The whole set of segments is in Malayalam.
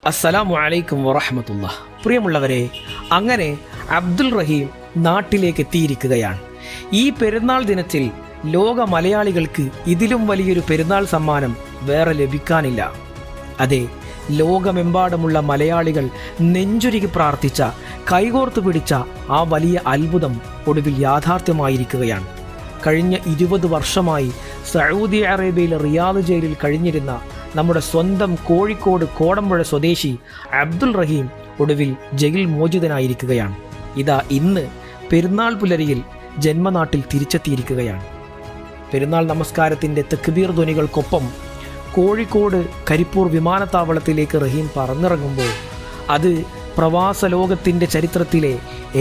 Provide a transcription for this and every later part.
അസ്സലാമു അലൈക്കും വറഹ്മത്തുള്ളാഹി. പ്രിയമുള്ളവരെ, അങ്ങനെ അബ്ദുൽ റഹീം നാട്ടിലേക്ക് എത്തിയിരിക്കുകയാണ്. ഈ പെരുന്നാൾ ദിനത്തിൽ ലോക മലയാളികൾക്ക് ഇതിലും വലിയൊരു പെരുന്നാൾ സമ്മാനം വേറെ ലഭിക്കാനില്ല. അതെ, ലോകമെമ്പാടുമുള്ള മലയാളികൾ നെഞ്ചുരുകി പ്രാർത്ഥിച്ച, കൈകോർത്ത് പിടിച്ച ആ വലിയ അത്ഭുതം ഒടുവിൽ യാഥാർത്ഥ്യമായിരിക്കുകയാണ്. കഴിഞ്ഞ 20 വർഷമായി സൗദി അറേബ്യയിലെ റിയാദ് ജയിലിൽ കഴിഞ്ഞിരുന്ന നമ്മുടെ സ്വന്തം കോഴിക്കോട് കോടമ്പുഴ സ്വദേശി അബ്ദുൽ റഹീം ഒടുവിൽ ജയിൽ മോചിതനായിരിക്കുകയാണ്. ഇതാ ഇന്ന് പെരുന്നാൾ പുലരിയിൽ ജന്മനാട്ടിൽ തിരിച്ചെത്തിയിരിക്കുകയാണ്. പെരുന്നാൾ നമസ്കാരത്തിൻ്റെ തക്ബീർ ധ്വനികൾക്കൊപ്പം കോഴിക്കോട് കരിപ്പൂർ വിമാനത്താവളത്തിലേക്ക് റഹീം പറന്നിറങ്ങുമ്പോൾ അത് പ്രവാസ ലോകത്തിൻ്റെ ചരിത്രത്തിലെ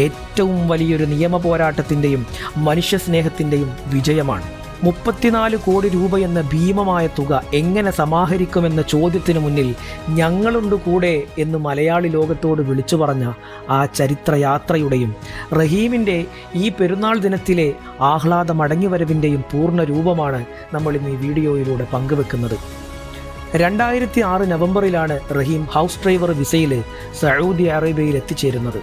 ഏറ്റവും വലിയൊരു നിയമ പോരാട്ടത്തിൻ്റെയും മനുഷ്യസ്നേഹത്തിൻ്റെയും വിജയമാണ്. 34 കോടി രൂപ എന്ന ഭീമമായ തുക എങ്ങനെ സമാഹരിക്കുമെന്ന ചോദ്യത്തിനു മുന്നിൽ ഞങ്ങളുണ്ട് കൂടെ എന്ന് മലയാളി ലോകത്തോട് വിളിച്ചു പറഞ്ഞ ആ ചരിത്രയാത്രയുടെയും റഹീമിൻ്റെ ഈ പെരുന്നാൾ ദിനത്തിലെ ആഹ്ലാദ മടങ്ങിവരവിൻ്റെയും പൂർണ്ണ രൂപമാണ് നമ്മൾ ഇന്ന് ഈ വീഡിയോയിലൂടെ പങ്കുവെക്കുന്നത്. 2006 നവംബറിലാണ് റഹീം ഹൗസ് ഡ്രൈവർ വിസയിൽ സൗദി അറേബ്യയിൽ എത്തിച്ചേരുന്നത്.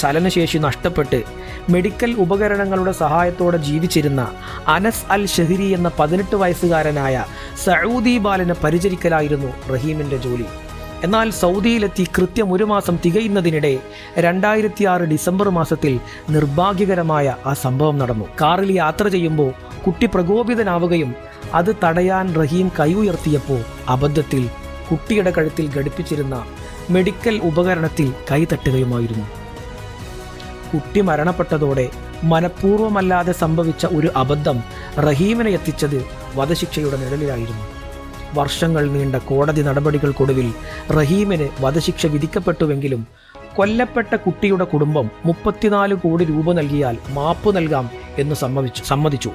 ചലനശേഷി നഷ്ടപ്പെട്ട് മെഡിക്കൽ ഉപകരണങ്ങളുടെ സഹായത്തോടെ ജീവിച്ചിരുന്ന അനസ് അൽ ഷഹരി എന്ന 18 വയസ്സുകാരനായ സൗദി ബാലനെ പരിചരിക്കലായിരുന്നു റഹീമിൻ്റെ ജോലി. എന്നാൽ സൗദിയിലെത്തി കൃത്യം 1 മാസം തികയുന്നതിനിടെ 2006 ഡിസംബർ മാസത്തിൽ നിർഭാഗ്യകരമായ ആ സംഭവം നടന്നു. കാറിൽ യാത്ര ചെയ്യുമ്പോൾ കുട്ടി പ്രകോപിതനാവുകയും അത് തടയാൻ റഹീം കൈ ഉയർത്തിയപ്പോൾ അബദ്ധത്തിൽ കുട്ടിയുടെ കഴുത്തിൽ ഘടിപ്പിച്ചിരുന്ന മെഡിക്കൽ ഉപകരണത്തിൽ കൈ തട്ടുകയുമായിരുന്നു. കുട്ടി മരണപ്പെട്ടതോടെ മനഃപൂർവ്വമല്ലാതെ സംഭവിച്ച ഒരു അബദ്ധം റഹീമിനെ എത്തിച്ചത് വധശിക്ഷയുടെ നിഴലിലായിരുന്നു. വർഷങ്ങൾ നീണ്ട കോടതി നടപടികൾക്കൊടുവിൽ റഹീമിന് വധശിക്ഷ വിധിക്കപ്പെട്ടുവെങ്കിലും കൊല്ലപ്പെട്ട കുട്ടിയുടെ കുടുംബം 34 കോടി രൂപ നൽകിയാൽ മാപ്പ് നൽകാം എന്ന് സമ്മതിച്ചു.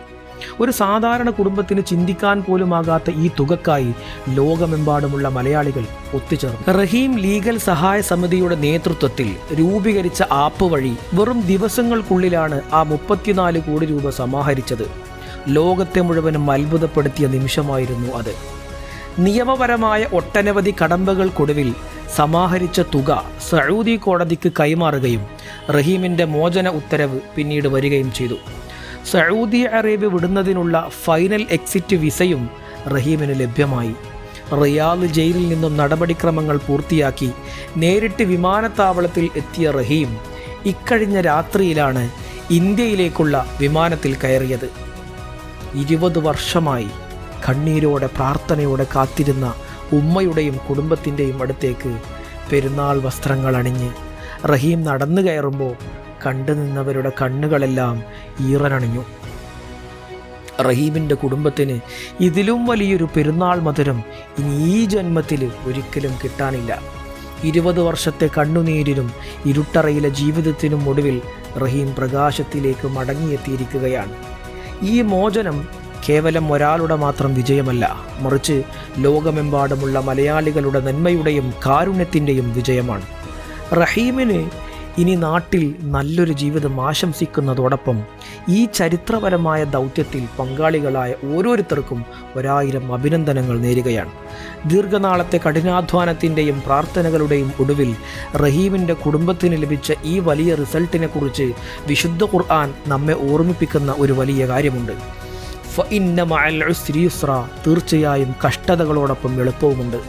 ഒരു സാധാരണ കുടുംബത്തിന് ചിന്തിക്കാൻ പോലുമാകാത്ത ഈ തുകക്കായി ലോകമെമ്പാടുമുള്ള മലയാളികൾ ഒത്തുചേർന്നു. റഹീം ലീഗൽ സഹായ സമിതിയുടെ നേതൃത്വത്തിൽ രൂപീകരിച്ച ആപ്പ് വഴി വെറും ദിവസങ്ങൾക്കുള്ളിലാണ് ആ 34 കോടി രൂപ സമാഹരിച്ചത്. ലോകത്തെ മുഴുവനും അത്ഭുതപ്പെടുത്തിയ നിമിഷമായിരുന്നു അത്. നിയമപരമായ ഒട്ടനവധി കടമ്പകൾക്കൊടുവിൽ സമാഹരിച്ച തുക സൗദി കോടതിക്ക് കൈമാറുകയും റഹീമിൻ്റെ മോചന ഉത്തരവ് പിന്നീട് വരികയും ചെയ്തു. സൗദി അറേബ്യ വിടുന്നതിനുള്ള ഫൈനൽ എക്സിറ്റ് വിസയും റഹീമിന് ലഭ്യമായി. റിയാദ് ജയിലിൽ നിന്നും നടപടിക്രമങ്ങൾ പൂർത്തിയാക്കി നേരിട്ട് വിമാനത്താവളത്തിൽ എത്തിയ റഹീം ഇക്കഴിഞ്ഞ രാത്രിയിലാണ് ഇന്ത്യയിലേക്കുള്ള വിമാനത്തിൽ കയറിയത്. 20 വർഷമായി കണ്ണീരോടെ പ്രാർത്ഥനയോടെ കാത്തിരുന്ന ഉമ്മയുടെയും കുടുംബത്തിൻ്റെയും അടുത്തേക്ക് പെരുന്നാൾ വസ്ത്രങ്ങൾ അണിഞ്ഞ് റഹീം നടന്നു കയറുമ്പോൾ കണ്ടു നിന്നവരുടെ കണ്ണുകളെല്ലാം ഈറനണിഞ്ഞു. റഹീമിൻ്റെ കുടുംബത്തിന് ഇതിലും വലിയൊരു പെരുന്നാൾ മധുരം ഇനി ഈ ജന്മത്തിൽ ഒരിക്കലും കിട്ടാനില്ല. 20 വർഷത്തെ കണ്ണുനീരിനും ഇരുട്ടറയിലെ ജീവിതത്തിനും ഒടുവിൽ റഹീം പ്രകാശത്തിലേക്ക് മടങ്ങിയെത്തിയിരിക്കുകയാണ്. ഈ മോചനം കേവലം ഒരാളുടെ മാത്രം വിജയമല്ല, മറിച്ച് ലോകമെമ്പാടുമുള്ള മലയാളികളുടെ നന്മയുടെയും കാരുണ്യത്തിൻ്റെയും വിജയമാണ്. റഹീമിന് ഇനി നാട്ടിൽ നല്ലൊരു ജീവിതം ആശംസിക്കുന്നതോടൊപ്പം ഈ ചരിത്രപരമായ ദൗത്യത്തിൽ പങ്കാളികളായ ഓരോരുത്തർക്കും 1000 അഭിനന്ദനങ്ങൾ നേരുകയാണ്. ദീർഘനാളത്തെ കഠിനാധ്വാനത്തിൻ്റെയും പ്രാർത്ഥനകളുടെയും ഒടുവിൽ റഹീമിൻ്റെ കുടുംബത്തിന് ലഭിച്ച ഈ വലിയ റിസൾട്ടിനെ കുറിച്ച് വിശുദ്ധ ഖുർആൻ നമ്മെ ഓർമ്മിപ്പിക്കുന്ന ഒരു വലിയ കാര്യമുണ്ട്. ഫഇന്ന മഅൽ ഉസ്രി യുസ്ര, തീർച്ചയായും കഷ്ടതകളോടൊപ്പം എളുപ്പവുമുണ്ട്.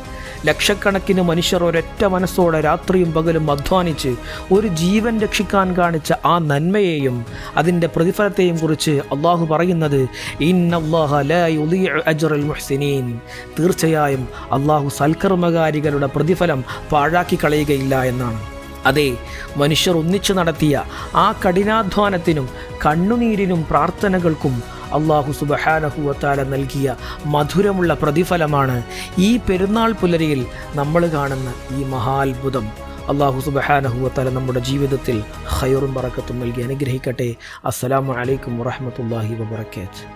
ലക്ഷക്കണക്കിന് മനുഷ്യർ ഒരൊറ്റ മനസ്സോടെ രാത്രിയും പകലും അധ്വാനിച്ച് ഒരു ജീവൻ രക്ഷിക്കാൻ കാണിച്ച ആ നന്മയെയും അതിൻ്റെ പ്രതിഫലത്തെയും കുറിച്ച് അള്ളാഹു പറയുന്നത് ഇന്നല്ലാഹ ലാ യുളീഉ അജ്റൽ മുഹ്സിനീൻ, തീർച്ചയായും അള്ളാഹു സൽക്കർമ്മകാരികളുടെ പ്രതിഫലം പാഴാക്കി കളയുകയില്ല എന്നാണ്. അതെ, മനുഷ്യർ ഒന്നിച്ചു നടത്തിയ ആ കഠിനാധ്വാനത്തിനും കണ്ണുനീരിനും പ്രാർത്ഥനകൾക്കും അള്ളാഹു സുബ്ഹാനഹു വ തആല നൽകിയ മധുരമുള്ള പ്രതിഫലമാണ് ഈ പെരുന്നാൾ പുലരിയിൽ നമ്മൾ കാണുന്ന ഈ മഹാത്ഭുതം. അള്ളാഹു സുബ്ഹാനഹു വ തആല നമ്മുടെ ജീവിതത്തിൽ ഖൈറും ബറക്കത്തും നൽകി അനുഗ്രഹിക്കട്ടെ. അസ്സലാമു അലൈക്കും വറഹ്മത്തുള്ളാഹി വബറകാതുഹു.